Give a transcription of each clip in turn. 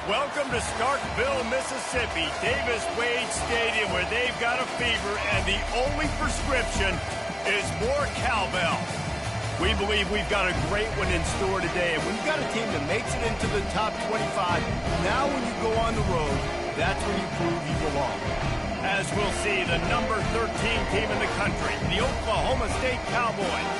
Welcome to Starkville, Mississippi, Davis Wade Stadium, where they've got a fever, and the only prescription is more cowbell. We believe we've got a great one in store today, and when you've got a team that makes it into the top 25, now when you go on the road, that's when you prove you belong. As we'll see, the number 13 team in the country, the Oklahoma State Cowboys,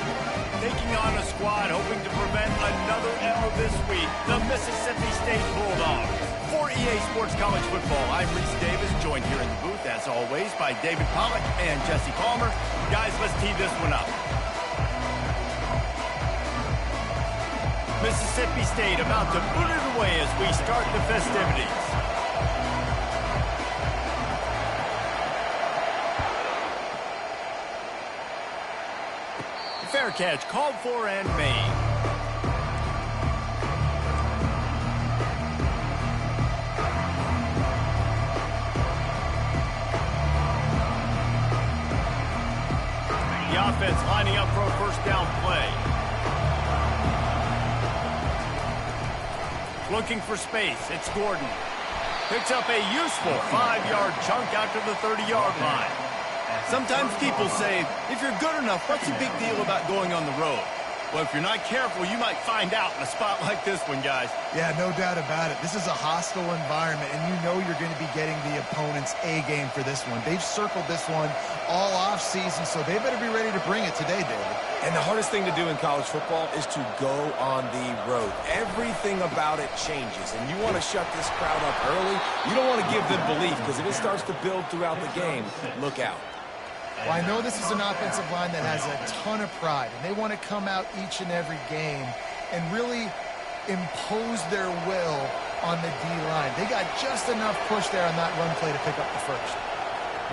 taking on a squad hoping to prevent another L this week, the Mississippi State Bulldogs. For EA Sports College Football, I'm Reese Davis, joined here in the booth, as always, by David Pollack and Jesse Palmer. Guys, let's tee this one up. Mississippi State about to boot it away as we start the festivities. Fair catch called for and made. The offense lining up for a first down play. Looking for space. It's Gordon. Picks up a useful 5-yard chunk out to the 30-yard line. Sometimes people say, if you're good enough, what's the big deal about going on the road? Well, if you're not careful, you might find out in a spot like this one, guys. Yeah, no doubt about it. This is a hostile environment, and you know you're going to be getting the opponent's A-game for this one. They've circled this one all off-season, so they better be ready to bring it today, David. And the hardest thing to do in college football is to go on the road. Everything about it changes, and you want to shut this crowd up early. You don't want to give them belief, because if it starts to build throughout the game, look out. Well, I know this is an offensive line that has a ton of pride, and they want to come out each and every game and really impose their will on the D-line. They got just enough push there on that run play to pick up the first.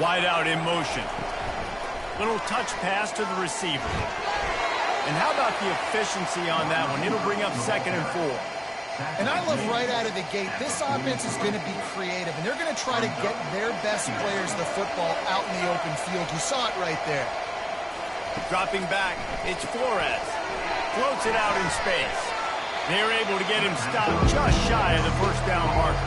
Wide out in motion. Little touch pass to the receiver. And how about the efficiency on that one? It'll bring up 2nd and 4. And I love right out of the gate, this offense is going to be creative, and they're going to try to get their best players the football out in the open field. You saw it right there. Dropping back, it's Flores. Floats it out in space. They're able to get him stopped just shy of the first down marker.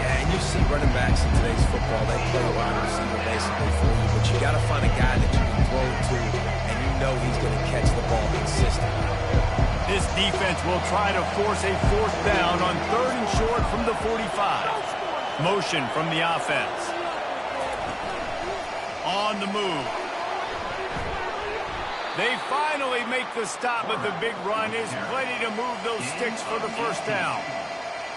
Yeah, and you see running backs in today's football, they play a wide receiver basically for you, but you got to find a guy that you can throw to, and you know he's going to catch the ball consistently. This defense will try to force a 4th down on 3rd and short from the 45. Motion from the offense. On the move. They finally make the stop, but the big run is plenty to move those sticks for the first down.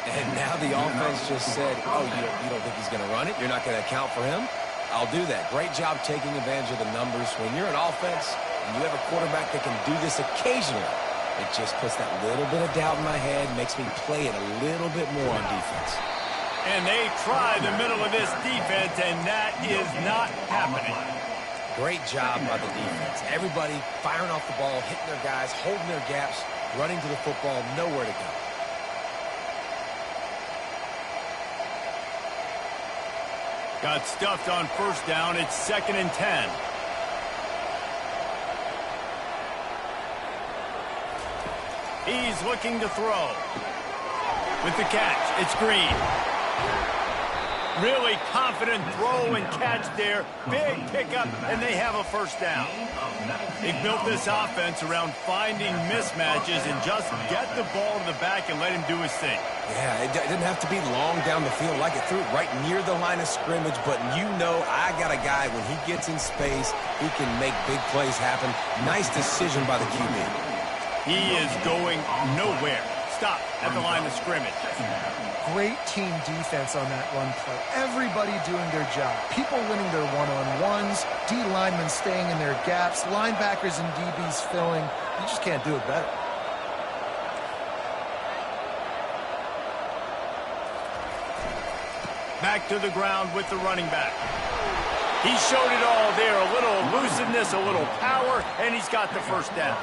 And now the offense just said, oh, you don't think he's going to run it? You're not going to account for him? I'll do that. Great job taking advantage of the numbers. When you're an offense and you have a quarterback that can do this occasionally, it just puts that little bit of doubt in my head, makes me play it a little bit more on defense. And they try the middle of this defense, and that is not happening. Great job by the defense. Everybody firing off the ball, hitting their guys, holding their gaps, running to the football, nowhere to go. Got stuffed on first down. It's 2nd and 10. He's looking to throw. With the catch, it's Green. Really confident throw and catch there. Big pickup, and they have a first down. They built this offense around finding mismatches and just get the ball to the back and let him do his thing. Yeah, it didn't have to be long down the field. Like it threw it right near the line of scrimmage, but you know I got a guy, when he gets in space, he can make big plays happen. Nice decision by the QB. He is going nowhere. Stop at the line of scrimmage. Great team defense on that run play. Everybody doing their job. People winning their one-on-ones, D linemen staying in their gaps, linebackers and DBs filling. You just can't do it better. Back to the ground with the running back. He showed it all there. A little elusiveness, a little power, and he's got the first down.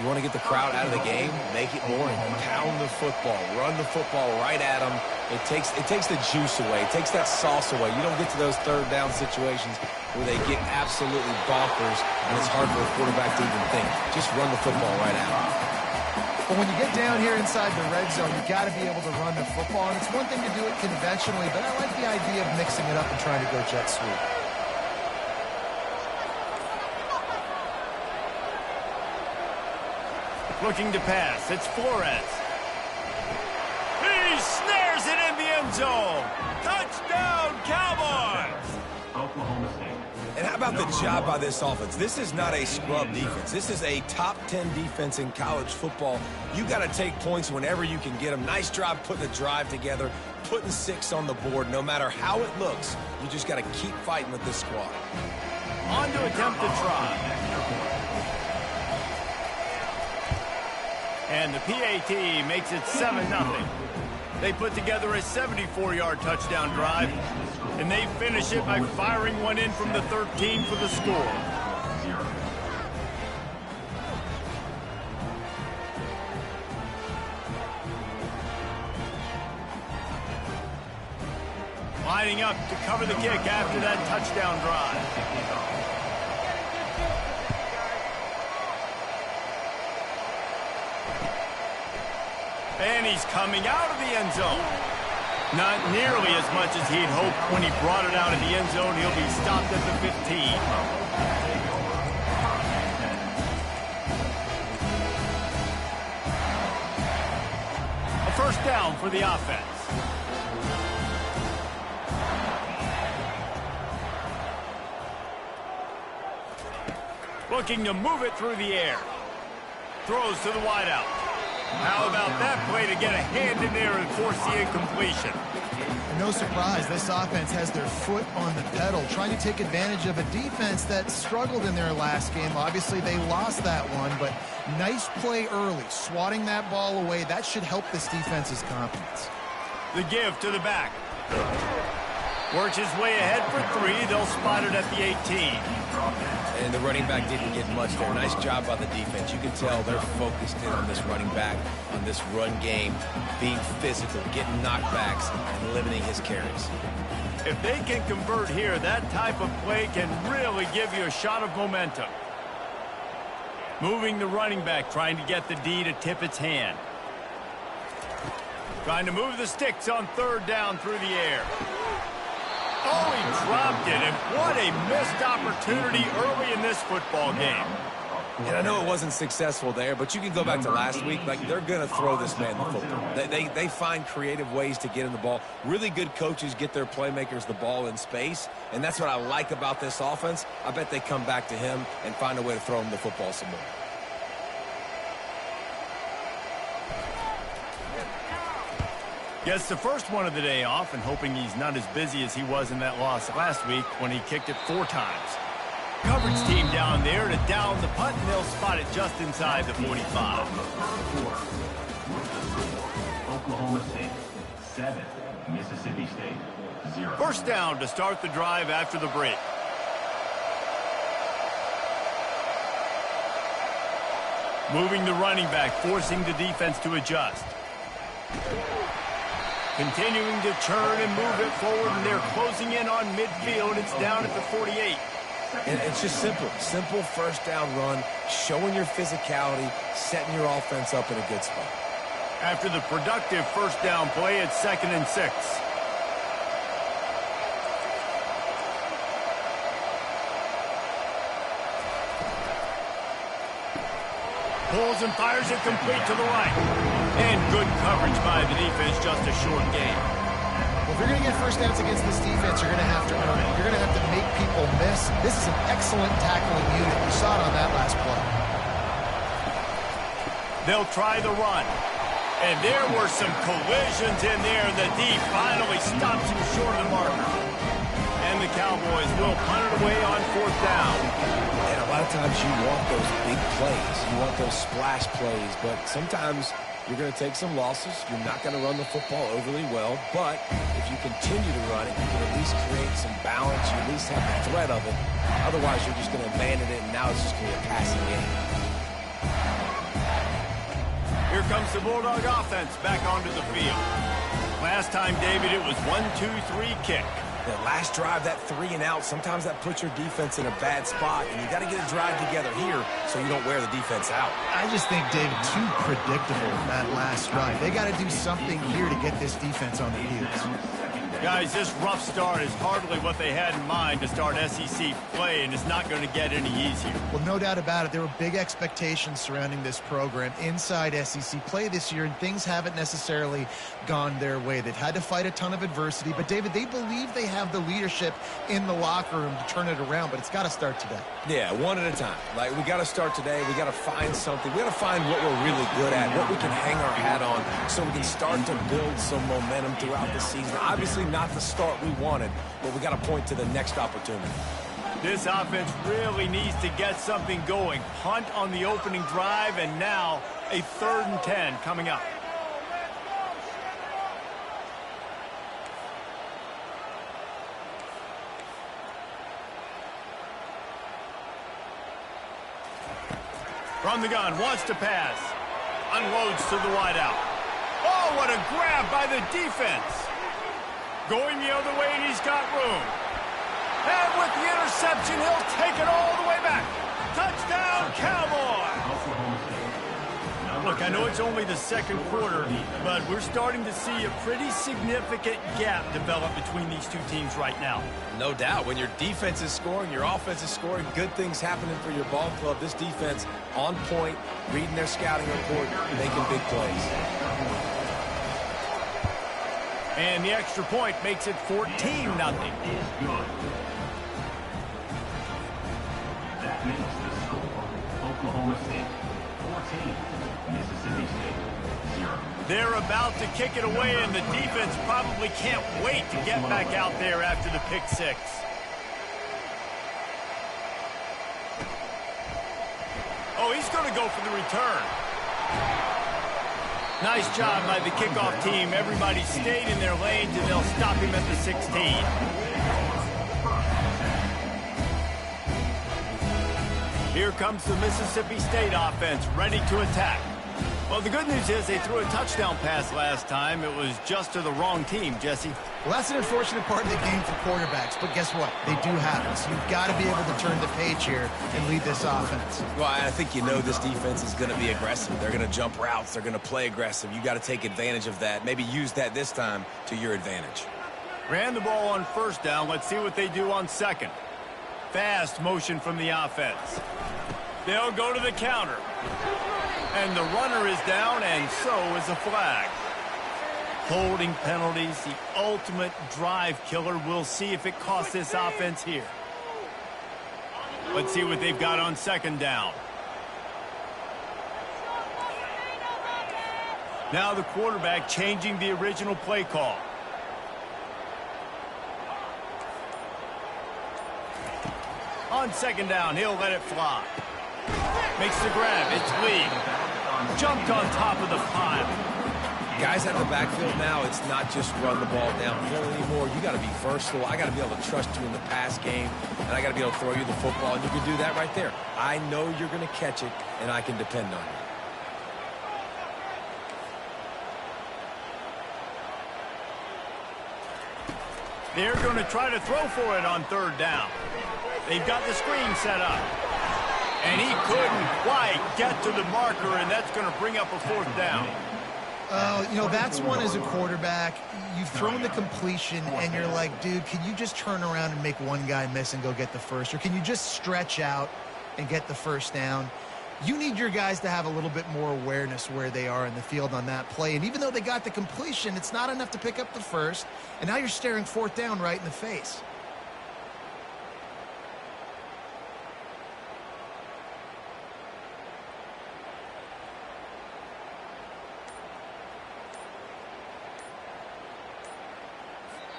You want to get the crowd out of the game, make it boring. Pound the football, run the football right at them. It takes the juice away. It takes that sauce away. You don't get to those 3rd down situations where they get absolutely bonkers, and it's hard for a quarterback to even think. Just run the football right at them. But when you get down here inside the red zone, you got to be able to run the football. And it's one thing to do it conventionally, but I like the idea of mixing it up and trying to go jet sweep. Looking to pass. It's Flores. He snares it in the end zone. Touchdown, Cowboys! Oklahoma State. And how about the job by this offense? This is not a scrub defense. This is a top 10 defense in college football. You got to take points whenever you can get them. Nice job putting the drive together, putting 6 on the board. No matter how it looks, you just got to keep fighting with this squad. On to attempt the try. And the PAT makes it 7-0. They put together a 74-yard touchdown drive, and they finish it by firing one in from the 13 for the score. Lining up to cover the kick after that touchdown drive. And he's coming out of the end zone. Not nearly as much as he'd hoped when he brought it out of the end zone. He'll be stopped at the 15. A first down for the offense. Looking to move it through the air. Throws to the wideout. How about that play to get a hand in there and force the incompletion? And no surprise, this offense has their foot on the pedal, trying to take advantage of a defense that struggled in their last game. Obviously, they lost that one, but nice play early, swatting that ball away. That should help this defense's confidence. The give to the back. Works his way ahead for 3. They'll spot it at the 18. And the running back didn't get much there. Nice job by the defense. You can tell they're focused in on this running back, on this run game, being physical, getting knockbacks, and limiting his carries. If they can convert here, that type of play can really give you a shot of momentum. Moving the running back, trying to get the D to tip its hand. Trying to move the sticks on 3rd down through the air. Oh, he dropped it, and what a missed opportunity early in this football game. And I know it wasn't successful there, but you can go back to last week. Like, they're going to throw this man the football. They find creative ways to get him the ball. Really good coaches get their playmakers the ball in space, and that's what I like about this offense. I bet they come back to him and find a way to throw him the football some more. Gets the first one of the day off and hoping he's not as busy as he was in that loss last week when he kicked it 4 times. Coverage team down there to down the punt, and they'll spot it just inside the 45. Oklahoma State 7, Mississippi State 0. First down to start the drive after the break. Moving the running back, forcing the defense to adjust. Continuing to turn and move it forward, and they're closing in on midfield. It's down at the 48. And it's just simple. Simple first down run, showing your physicality, setting your offense up in a good spot. After the productive first down play, it's 2nd and 6. Pulls and fires it complete to the right. And good coverage by the defense, just a short gain. Well, if you're going to get first downs against this defense, you're going to have to earn it. You're going to have to make people miss. This is an excellent tackling unit. You saw it on that last play. They'll try the run. And there were some collisions in there. The D finally stops him short of the marker. And the Cowboys will punt it away on 4th down. And a lot of times you want those big plays. You want those splash plays. But sometimes you're going to take some losses. You're not going to run the football overly well. But if you continue to run it, you can at least create some balance. You at least have the threat of it. Otherwise, you're just going to abandon it, and now it's just going to be a passing game. Here comes the Bulldog offense back onto the field. Last time, David, it was 1-2-3 kick. That last drive, that 3 and out, sometimes that puts your defense in a bad spot, and you got to get a drive together here so you don't wear the defense out. I just think, David, too predictable that last drive. They got to do something here to get this defense on their heels. Guys, this rough start is hardly what they had in mind to start SEC play, and it's not going to get any easier. Well, no doubt about it. There were big expectations surrounding this program inside SEC play this year, and things haven't necessarily gone their way. They've had to fight a ton of adversity, but, David, they believe they have the leadership in the locker room to turn it around, but it's got to start today. Yeah, one at a time. Like, we got to start today. We got to find something. We got to find what we're really good at, what we can hang our hat on so we can start to build some momentum throughout the season. Obviously, not the start we wanted, but we got to point to the next opportunity. This offense really needs to get something going. Punt on the opening drive, and now a 3rd and 10 coming up. From the gun, wants to pass. Unloads to the wideout. Oh, what a grab by the defense. Going the other way, and he's got room. And with the interception, he'll take it all the way back. Touchdown, Cowboys! Look, I know it's only the 2nd quarter, but we're starting to see a pretty significant gap develop between these two teams right now. No doubt. When your defense is scoring, your offense is scoring, good things happening for your ball club. This defense on point, reading their scouting report, making big plays. And the extra point makes it 14-0. That makes the score Oklahoma State 14, Mississippi State 0. They're about to kick it away, and the defense probably can't wait to get back out there after the pick 6. Oh, he's going to go for the return. Nice job by the kickoff team. Everybody stayed in their lanes, and they'll stop him at the 16. Here comes the Mississippi State offense, ready to attack. Well, the good news is they threw a touchdown pass last time. It was just to the wrong team, Jesse. Well, that's an unfortunate part of the game for quarterbacks, but guess what? They do have it, so you've got to be able to turn the page here and lead this offense. Well, I think you know this defense is going to be aggressive. They're going to jump routes. They're going to play aggressive. You got to take advantage of that. Maybe use that this time to your advantage. Ran the ball on 1st down. Let's see what they do on 2nd. Fast motion from the offense. They'll go to the counter. And the runner is down, and so is a flag. Holding penalties, the ultimate drive killer. We'll see if it costs this offense here. Let's see what they've got on 2nd down. Now the quarterback changing the original play call. On 2nd down, he'll let it fly. Makes the grab. It's Lee. Jumped on top of the pile. Guys at the backfield now, it's not just run the ball downhill anymore. You got to be versatile. I got to be able to trust you in the pass game, and I got to be able to throw you the football, and you can do that right there. I know you're going to catch it, and I can depend on you. They're going to try to throw for it on 3rd down. They've got the screen set up. And he couldn't quite get to the marker, and that's going to bring up a 4th down. You know, that's one as a quarterback. You've thrown the completion, and you're like, dude, can you just turn around and make one guy miss and go get the first? Or can you just stretch out and get the 1st down? You need your guys to have a little bit more awareness where they are in the field on that play. And even though they got the completion, it's not enough to pick up the 1st. And now you're staring 4th down right in the face.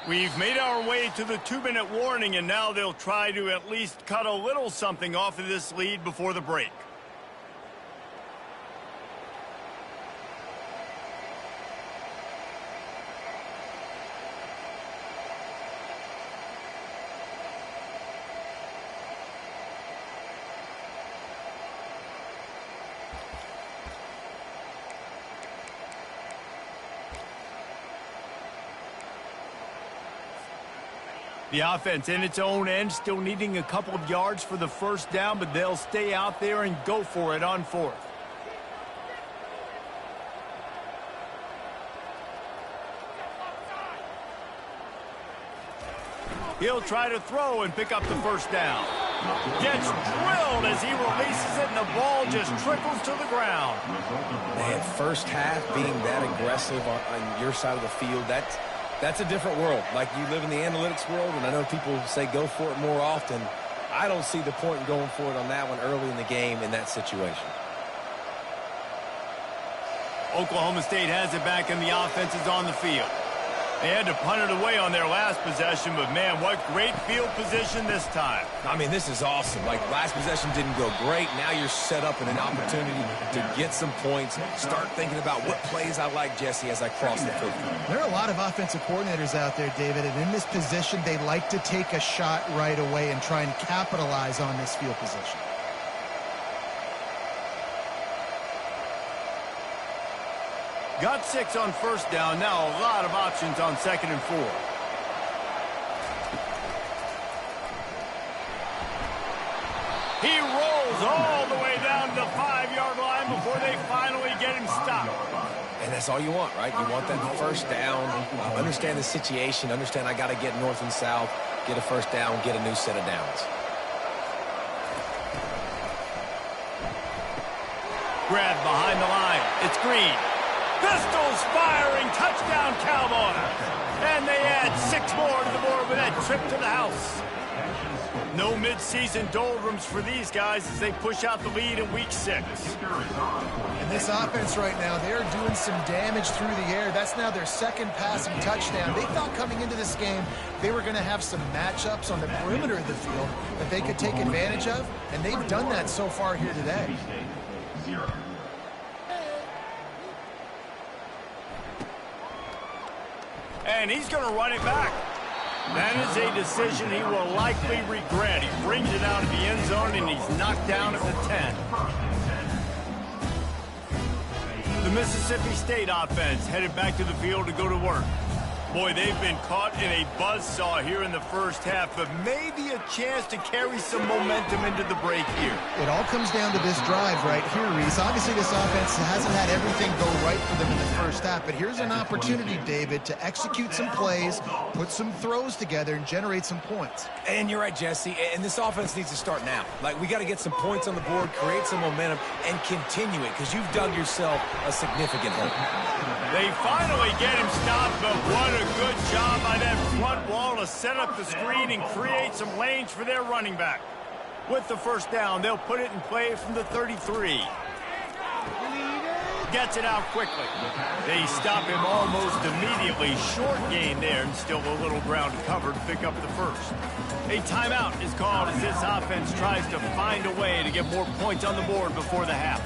We've made our way to the 2-minute warning, and now they'll try to at least cut a little something off of this lead before the break. The offense in its own end, still needing a couple of yards for the first down, but they'll stay out there and go for it on 4th. He'll try to throw and pick up the first down. Gets drilled as he releases it, and the ball just trickles to the ground. Man, first half being that aggressive on your side of the field, that's a different world. Like, you live in the analytics world, and I know people say go for it more often. I don't see the point in going for it on that one early in the game in that situation. Oklahoma State has it back, and the offense is on the field. They had to punt it away on their last possession, but, man, what great field position this time. I mean, this is awesome. Like, last possession didn't go great. Now you're set up in an opportunity to get some points. Start thinking about what plays I like, Jesse, as I cross the field. There are a lot of offensive coordinators out there, David, and in this position, they like to take a shot right away and try and capitalize on this field position. Got 6 on first down. Now a lot of options on 2nd and 4. He rolls all the way down to the 5-yard line before they finally get him stopped. And that's all you want, right? You want that first down. Understand the situation. Understand I got to get north and south, get a first down, get a new set of downs. Grab behind the line. It's Green. Pistols firing, touchdown Cowboys. And they add 6 more to the board with that trip to the house. No mid-season doldrums for these guys as they push out the lead in week 6. And this offense right now, they're doing some damage through the air. That's now their 2nd passing touchdown. They thought coming into this game they were going to have some matchups on the perimeter of the field that they could take advantage of, and they've done that so far here today. And he's going to run it back. That is a decision he will likely regret. He brings it out of the end zone, and he's knocked down at the 10. The Mississippi State offense headed back to the field to go to work. Boy, they've been caught in a buzzsaw here in the first half, but maybe a chance to carry some momentum into the break here. It all comes down to this drive right here, Reese. Obviously, this offense hasn't had everything go right for them in the first half, but here's an opportunity, David, to execute some plays, put some throws together, and generate some points. And you're right, Jesse, and this offense needs to start now. Like, we got to get some points on the board, create some momentum, and continue it, because you've dug yourself a significant hole. They finally get him stopped, but what a good job by that front wall to set up the screen and create some lanes for their running back. With the first down, they'll put it in play from the 33. Gets it out quickly. They stop him almost immediately. Short gain there, and still a little ground covered to pick up the first. A timeout is called as this offense tries to find a way to get more points on the board before the half.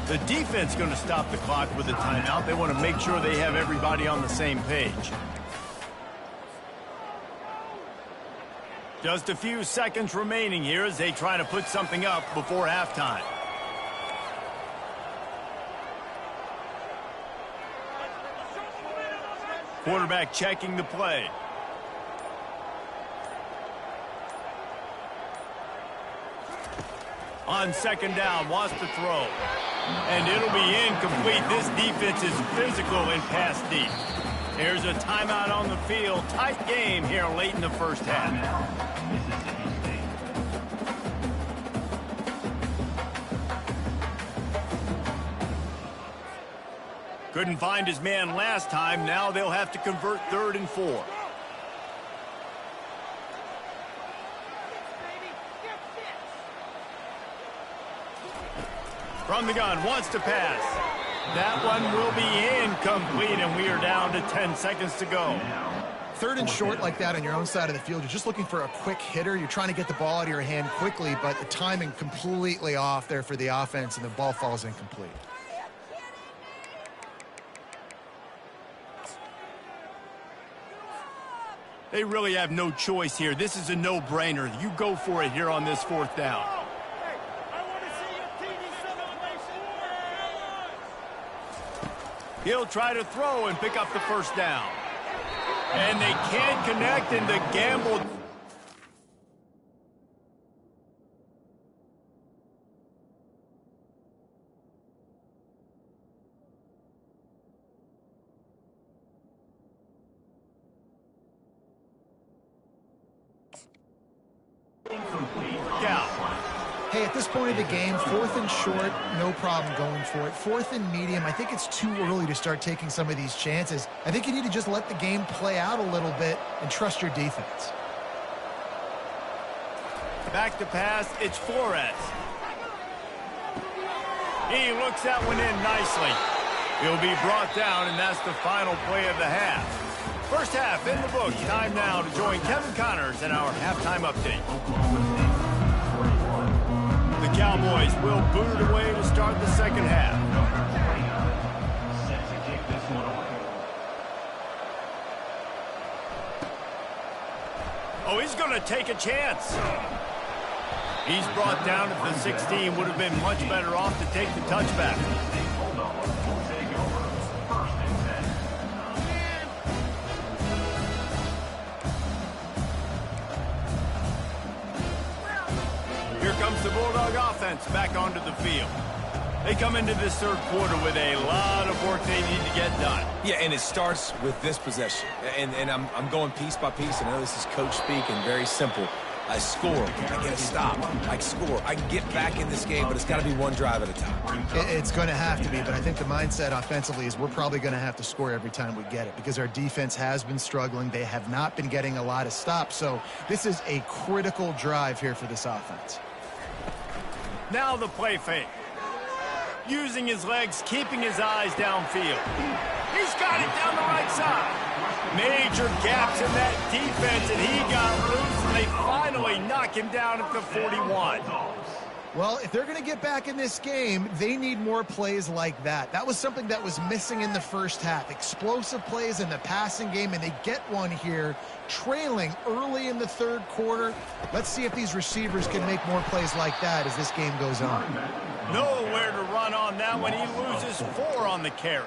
The defense going to stop the clock with a timeout. They want to make sure they have everybody on the same page. Just a few seconds remaining here as they try to put something up before halftime. Quarterback checking the play. On second down, wants to throw. And it'll be incomplete. This defense is physical and pass deep. There's a timeout on the field. Tight game here late in the first half. Couldn't find his man last time. Now they'll have to convert 3rd and 4. From the gun, wants to pass. That one will be incomplete, and we are down to 10 seconds to go. 3rd and short like that on your own side of the field, you're just looking for a quick hitter. You're trying to get the ball out of your hand quickly, but the timing completely off there for the offense, and the ball falls incomplete. They really have no choice here. This is a no-brainer. You go for it here on this 4th down. He'll try to throw and pick up the first down. And they can't connect, and the gamble Hey, at this point of the game, 4th and short, no problem going for it. 4th and medium, I think it's too early to start taking some of these chances. I think you need to just let the game play out a little bit and trust your defense. Back to pass, it's Flores. He looks that one in nicely. He'll be brought down, and that's the final play of the half. First half in the books. Time now to join Kevin Connors in our halftime update. The Cowboys will boot it away to start the second half. Set to kick this one away. Oh, he's going to take a chance. He's brought down at the 16. Would have been much better off to take the touchback. Here comes the Bulldog offense back onto the field. They come into this third quarter with a lot of work they need to get done. Yeah, and it starts with this possession. And I'm going piece by piece. I know this is coach speak and very simple. I score, I get a stop, I score, I can get back in this game, but it's got to be one drive at a time. It's going to have to be, but I think the mindset offensively is we're probably going to have to score every time we get it because our defense has been struggling. They have not been getting a lot of stops, so this is a critical drive here for this offense. Now the play fake. Using his legs, keeping his eyes downfield. He's got it down the right side. Major gaps in that defense, and he got loose, and they finally knock him down at the 41. Well, if they're going to get back in this game, they need more plays like that. That was something that was missing in the first half. Explosive plays in the passing game, and they get one here, trailing early in the third quarter. Let's see if these receivers can make more plays like that as this game goes on. Nowhere to run on that one. He loses 4 on the carry.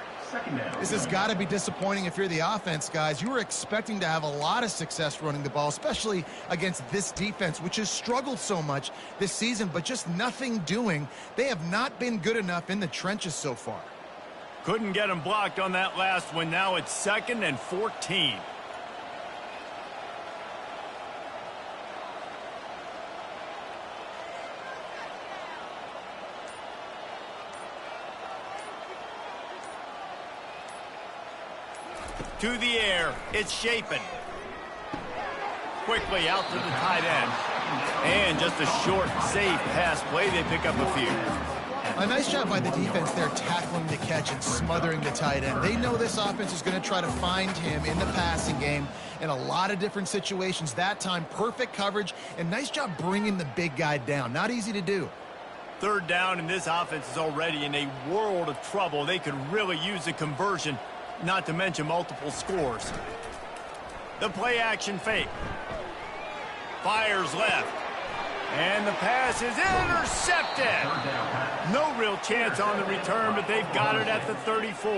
This has got to be disappointing if you're the offense, guys. You were expecting to have a lot of success running the ball, especially against this defense, which has struggled so much this season, but just nothing doing. They have not been good enough in the trenches so far. Couldn't get him blocked on that last one. Now it's 2nd and 14. To the air, it's Shapen. Quickly out to the tight end. And just a short, safe pass play. They pick up a few. A nice job by the defense there tackling the catch and smothering the tight end. They know this offense is going to try to find him in the passing game in a lot of different situations. That time, perfect coverage, and nice job bringing the big guy down. Not easy to do. Third down, and this offense is already in a world of trouble. They could really use a conversion, not to mention multiple scores. The play action fake. Fires left. And the pass is intercepted. No real chance on the return, but they've got it at the 34.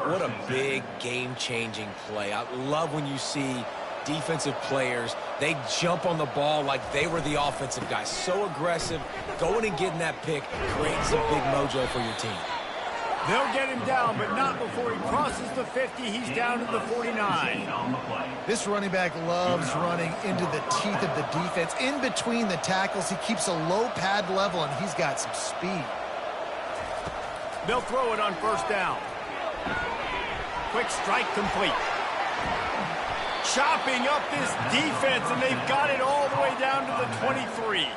What a big game-changing play. I love when you see defensive players, they jump on the ball like they were the offensive guys. So aggressive, going and getting that pick creates some big mojo for your team. They'll get him down, but not before he crosses the 50. He's down to the 49. This running back loves running into the teeth of the defense. In between the tackles, he keeps a low pad level, and he's got some speed. They'll throw it on first down. Quick strike complete. Chopping up this defense, and they've got it all the way down to the 23.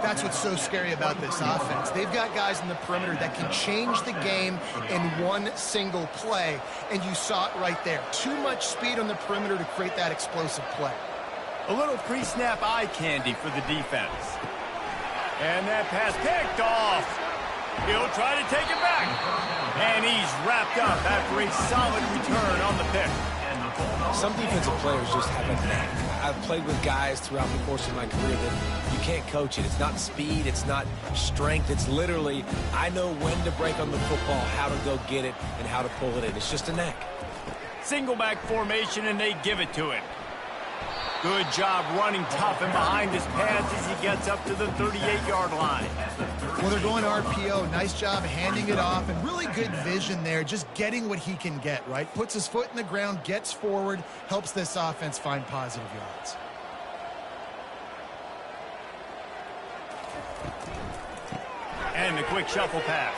That's what's so scary about this offense. They've got guys in the perimeter that can change the game in one single play, and you saw it right there. Too much speed on the perimeter to create that explosive play. A little pre-snap eye candy for the defense. And that pass picked off. He'll try to take it back. And he's wrapped up after a solid return on the pick. Some defensive players just have a knack. I've played with guys throughout the course of my career that you can't coach it. It's not speed, it's not strength. It's literally, I know when to break on the football, how to go get it, and how to pull it in. It's just a knack. Single back formation, and they give it to him. Good job running tough and behind his pads as he gets up to the 38-yard line. Well, they're going RPO. Nice job handing it off, and really good vision there, just getting what he can get, right? Puts his foot in the ground, gets forward, helps this offense find positive yards. quick shuffle pass.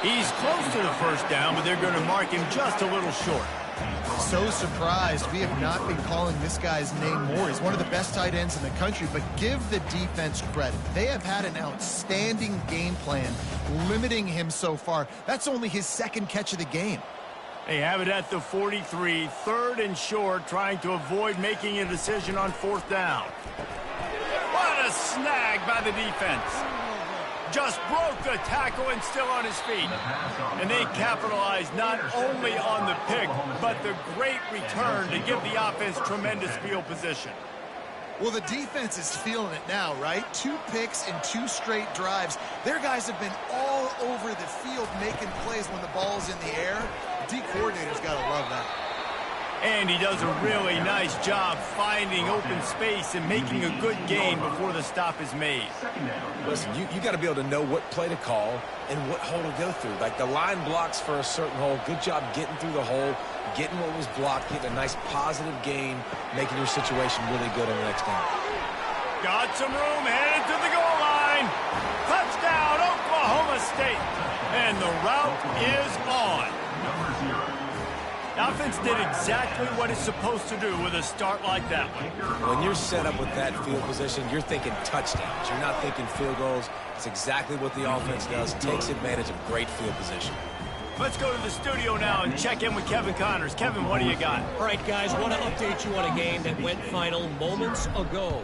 He's close to the first down, but they're going to mark him just a little short. So surprised. We have not been calling this guy's name more. He's one of the best tight ends in the country, but give the defense credit. They have had an outstanding game plan limiting him so far. That's only his second catch of the game. They have it at the 43, 3rd and short, trying to avoid making a decision on 4th down. What a snag by the defense. Just broke the tackle and still on his feet. And they capitalized not only on the pick, but the great return to give the offense tremendous field position. Well, the defense is feeling it now, right? 2 picks in 2 straight drives. Their guys have been all over the field making plays when the ball's in the air. D coordinator's got to love that. And he does a really nice job finding open space and making a good gain before the stop is made. Listen, you got to be able to know what play to call and what hole to go through. Like the line blocks for a certain hole. Good job getting through the hole, getting what was blocked, getting a nice positive gain, making your situation really good on the next down. Got some room, headed to the goal line. Touchdown, Oklahoma State. And the route is on. The offense did exactly what it's supposed to do with a start like that one. When you're set up with that field position, you're thinking touchdowns. You're not thinking field goals. It's exactly what the offense does. Takes advantage of great field position. Let's go to the studio now and check in with Kevin Connors. Kevin, what do you got? All right, guys, want to update you on a game that went final moments ago.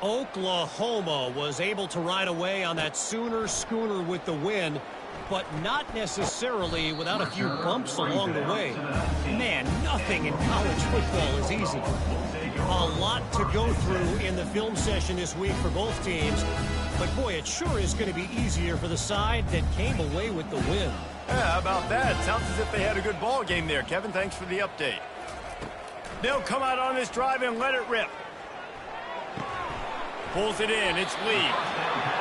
Oklahoma was able to ride away on that Sooner schooner with the win, but not necessarily without a few bumps along the way. Man, nothing in college football is easy. A lot to go through in the film session this week for both teams, but boy, it sure is going to be easier for the side that came away with the win. Yeah, how about that? Sounds as if they had a good ball game there. Kevin, thanks for the update. They'll come out on this drive and let it rip. Pulls it in, it's Lee.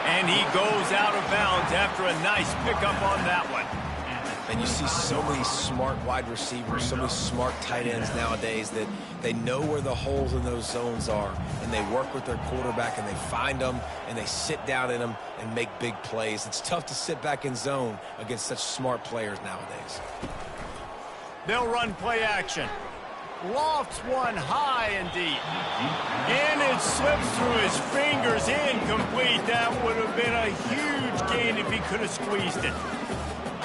And he goes out of bounds after a nice pickup on that one. And you see so many smart wide receivers, so many smart tight ends nowadays that they know where the holes in those zones are, and they work with their quarterback, and they find them, and they sit down in them and make big plays. It's tough to sit back in zone against such smart players nowadays. They'll run play action. Lofts one high and deep. And it slips through his fingers, incomplete. That would have been a huge gain if he could have squeezed it.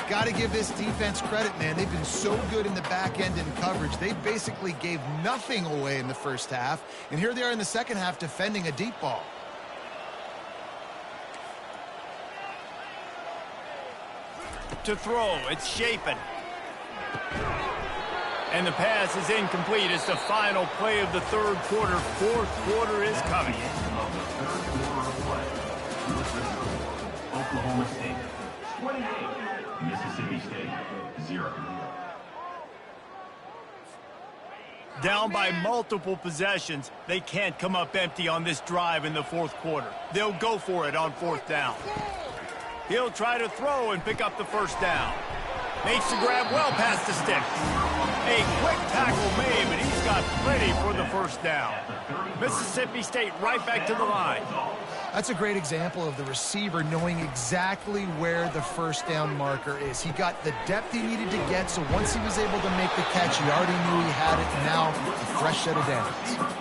Got to give this defense credit, man. They've been so good in the back end in coverage. They basically gave nothing away in the first half. And here they are in the second half defending a deep ball. To throw, it's Shapen. And the pass is incomplete. It's the final play of the 3rd quarter. 4th quarter is coming. Oklahoma State 28, Mississippi State 0. Down by multiple possessions, they can't come up empty on this drive in the 4th quarter. They'll go for it on 4th down. He'll try to throw and pick up the first down. Makes the grab well past the stick. A quick tackle made, but he's got plenty for the first down. Mississippi State right back to the line. That's a great example of the receiver knowing exactly where the first down marker is. He got the depth he needed to get, so once he was able to make the catch, he already knew he had it, and now a fresh set of downs.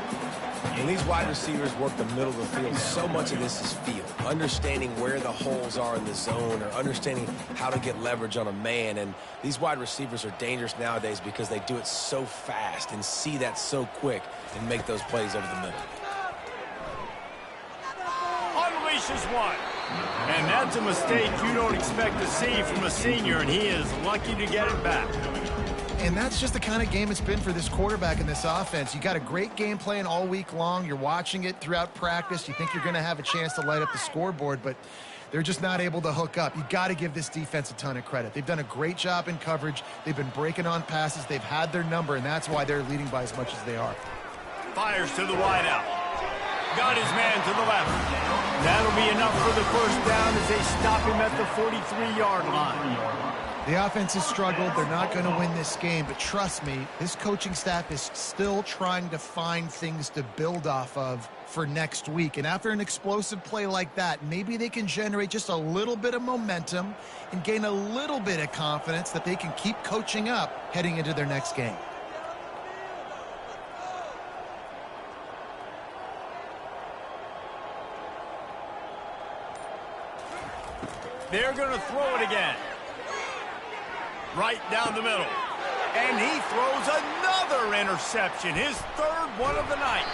When these wide receivers work the middle of the field, so much of this is feel. Understanding where the holes are in the zone or understanding how to get leverage on a man. And these wide receivers are dangerous nowadays because they do it so fast and see that so quick and make those plays over the middle. Unleashes one. And that's a mistake you don't expect to see from a senior, and he is lucky to get it back. And that's just the kind of game it's been for this quarterback in this offense. You got a great game plan all week long. You're watching it throughout practice. You think you're going to have a chance to light up the scoreboard, but they're just not able to hook up. You got to give this defense a ton of credit. They've done a great job in coverage. They've been breaking on passes. They've had their number, and that's why they're leading by as much as they are. Fires to the wideout. Got his man to the left. That'll be enough for the first down as they stop him at the 43-yard line. The offense has struggled. They're not going to win this game, but trust me, this coaching staff is still trying to find things to build off of for next week. And after an explosive play like that, maybe they can generate just a little bit of momentum and gain a little bit of confidence that they can keep coaching up heading into their next game. They're going to throw it again. Right down the middle. And he throws another interception, his third one of the night.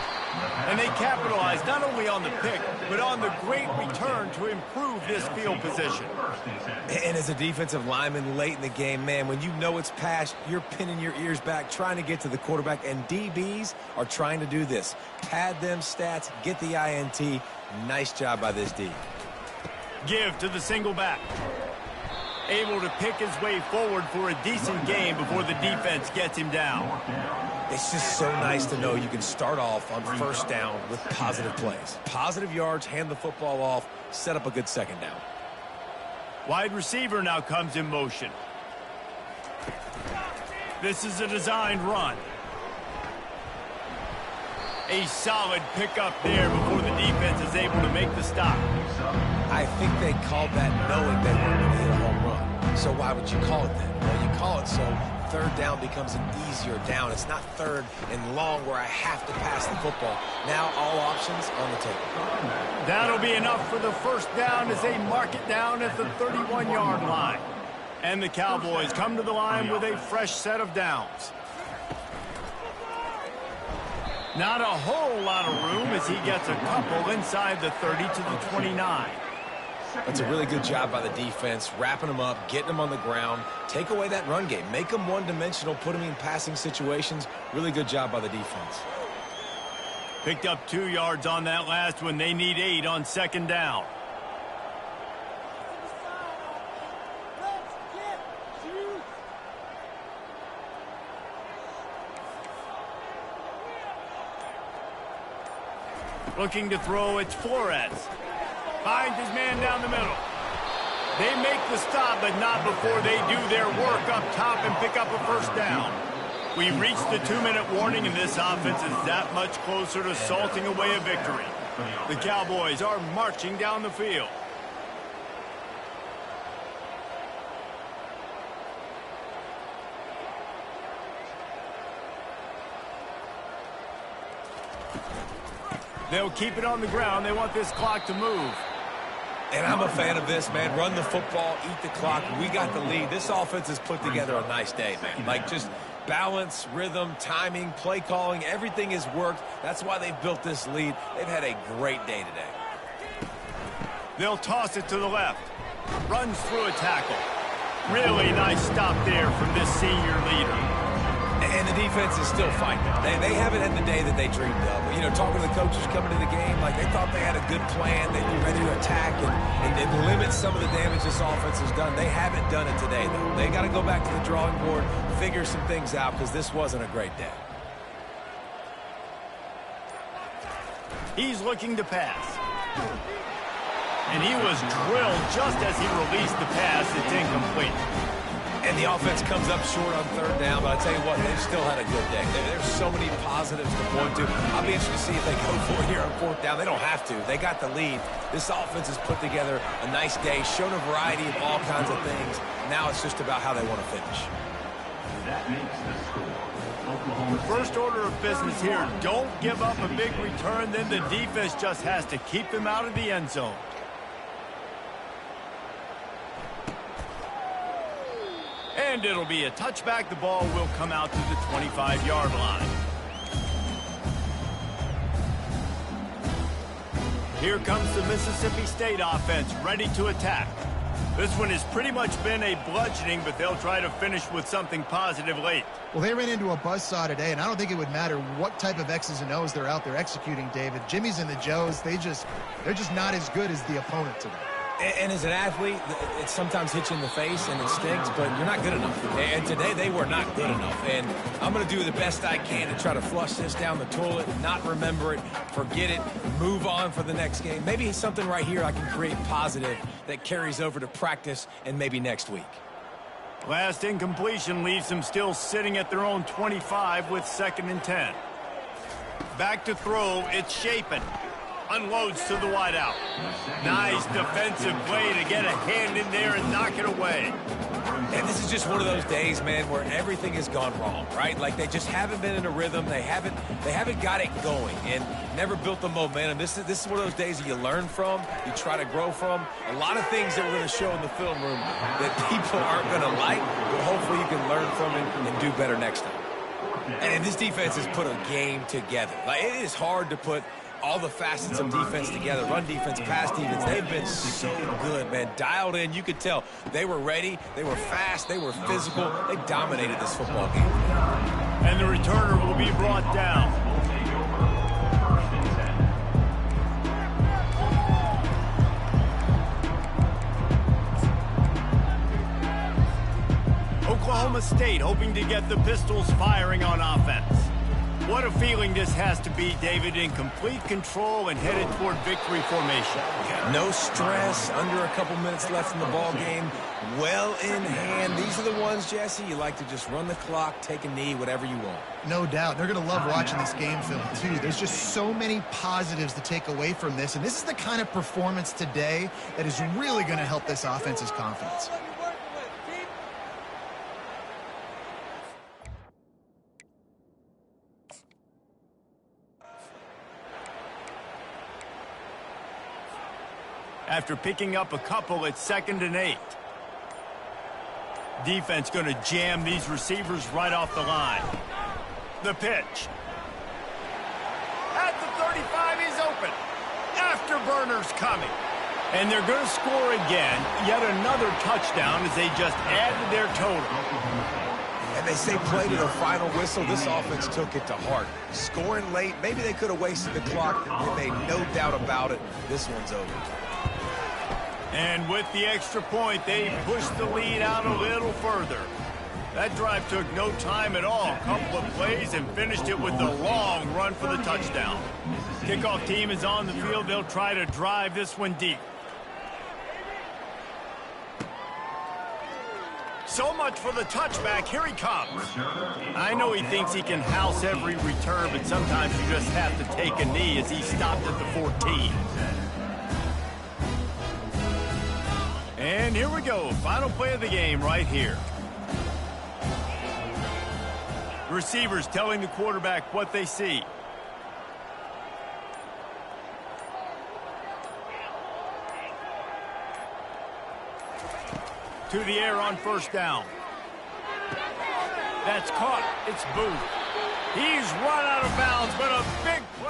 And they capitalize not only on the pick, but on the great return to improve this field position. And as a defensive lineman late in the game, man, when you know it's passed, you're pinning your ears back, trying to get to the quarterback, and DBs are trying to do this. Pad them stats, get the INT. Nice job by this D. Give to the single back. Able to pick his way forward for a decent game before the defense gets him down. It's just so nice to know you can start off on first down with positive plays. Positive yards, hand the football off, set up a good second down. Wide receiver now comes in motion. This is a designed run. A solid pickup there before the defense is able to make the stop. I think they called that knowing they weren't going to hit a home run. So why would you call it that? Well, you call it so third down becomes an easier down. It's not third and long where I have to pass the football. Now all options on the table. That'll be enough for the first down as they mark it down at the 31-yard line. And the Cowboys come to the line with a fresh set of downs. Not a whole lot of room as he gets a couple inside the 30 to the 29. That's a really good job by the defense, wrapping them up, getting them on the ground. Take away that run game. Make them one-dimensional, put them in passing situations. Really good job by the defense. Picked up 2 yards on that last one. They need 8 on second down. Looking to throw, it's Flores. Finds his man down the middle. They make the stop, but not before they do their work up top and pick up a first down. We reached the 2-minute warning, and this offense is that much closer to salting away a victory. The Cowboys are marching down the field. They'll keep it on the ground. They want this clock to move. And I'm a fan of this, man. Run the football, eat the clock. We got the lead. This offense has put together a nice day, man. Like just balance, rhythm, timing, play calling, everything has worked. That's why they've built this lead. They've had a great day today. They'll toss it to the left. Runs through a tackle. Really nice stop there from this senior leader. And the defense is still fighting. They haven't had the day that they dreamed of. You know, talking to the coaches coming to the game, like they thought they had a good plan. They'd be ready to attack and limit some of the damage this offense has done. They haven't done it today, though. They got to go back to the drawing board, figure some things out, because this wasn't a great day. He's looking to pass. And he was drilled just as he released the pass. It's incomplete. And the offense comes up short on third down, but I tell you what, they've still had a good day. There's so many positives to point to. I'll be interested to see if they go for it here on fourth down. They don't have to. They got the lead. This offense has put together a nice day, shown a variety of all kinds of things. Now it's just about how they want to finish. That makes the score. First order of business here, don't give up a big return, then the defense just has to keep them out of the end zone. And it'll be a touchback. The ball will come out to the 25-yard line. Here comes the Mississippi State offense, ready to attack. This one has pretty much been a bludgeoning, but they'll try to finish with something positive late. Well, they ran into a buzzsaw today, and I don't think it would matter what type of X's and O's they're out there executing, David. Jimmy's and the Joes, they're just not as good as the opponent today. And as an athlete, it sometimes hits you in the face and it stinks, but you're not good enough. And today they were not good enough. And I'm going to do the best I can to try to flush this down the toilet, not remember it, forget it, move on for the next game. Maybe it's something right here I can create positive that carries over to practice and maybe next week. Last incompletion leaves them still sitting at their own 25 with 2nd and 10. back to throw. It's Shapen. Unloads to the wideout. Nice defensive play to get a hand in there and knock it away. And this is just one of those days, man, where everything has gone wrong, right? Like they just haven't been in a rhythm. They haven't got it going and never built the momentum. This is one of those days that you learn from, you try to grow from. A lot of things that we're going to show in the film room that people aren't going to like, but hopefully you can learn from it and do better next time. And this defense has put a game together. Like it is hard to put all the facets of defense together, run defense, pass defense. They've been so good, man. Dialed in, you could tell. They were ready, they were fast, they were physical. They dominated this football game. And the returner will be brought down. Oklahoma State hoping to get the Pistols firing on offense. What a feeling this has to be, David, in complete control and headed toward victory formation. Yeah, no stress, under a couple minutes left in the ball game, well in hand. These are the ones, Jesse, you like to just run the clock, take a knee, whatever you want. No doubt. They're going to love watching this game film, too. There's just so many positives to take away from this, and this is the kind of performance today that is really going to help this offense's confidence. After picking up a couple, it's 2nd and 8. Defense going to jam these receivers right off the line. The pitch. At the 35, he's open. Afterburner's coming. And they're going to score again. Yet another touchdown as they just added their total. And they say play to the final whistle. This offense took it to heart. Scoring late, maybe they could have wasted the clock. They made no doubt about it. This one's over. And with the extra point, they pushed the lead out a little further. That drive took no time at all. A couple of plays and finished it with a long run for the touchdown. Kickoff team is on the field. They'll try to drive this one deep. So much for the touchback. Here he comes. I know he thinks he can house every return, but sometimes you just have to take a knee as he stopped at the 14. And here we go. Final play of the game right here. Receivers telling the quarterback what they see. To the air on 1st down. That's caught. It's Booth. He's run out of bounds, but a big play.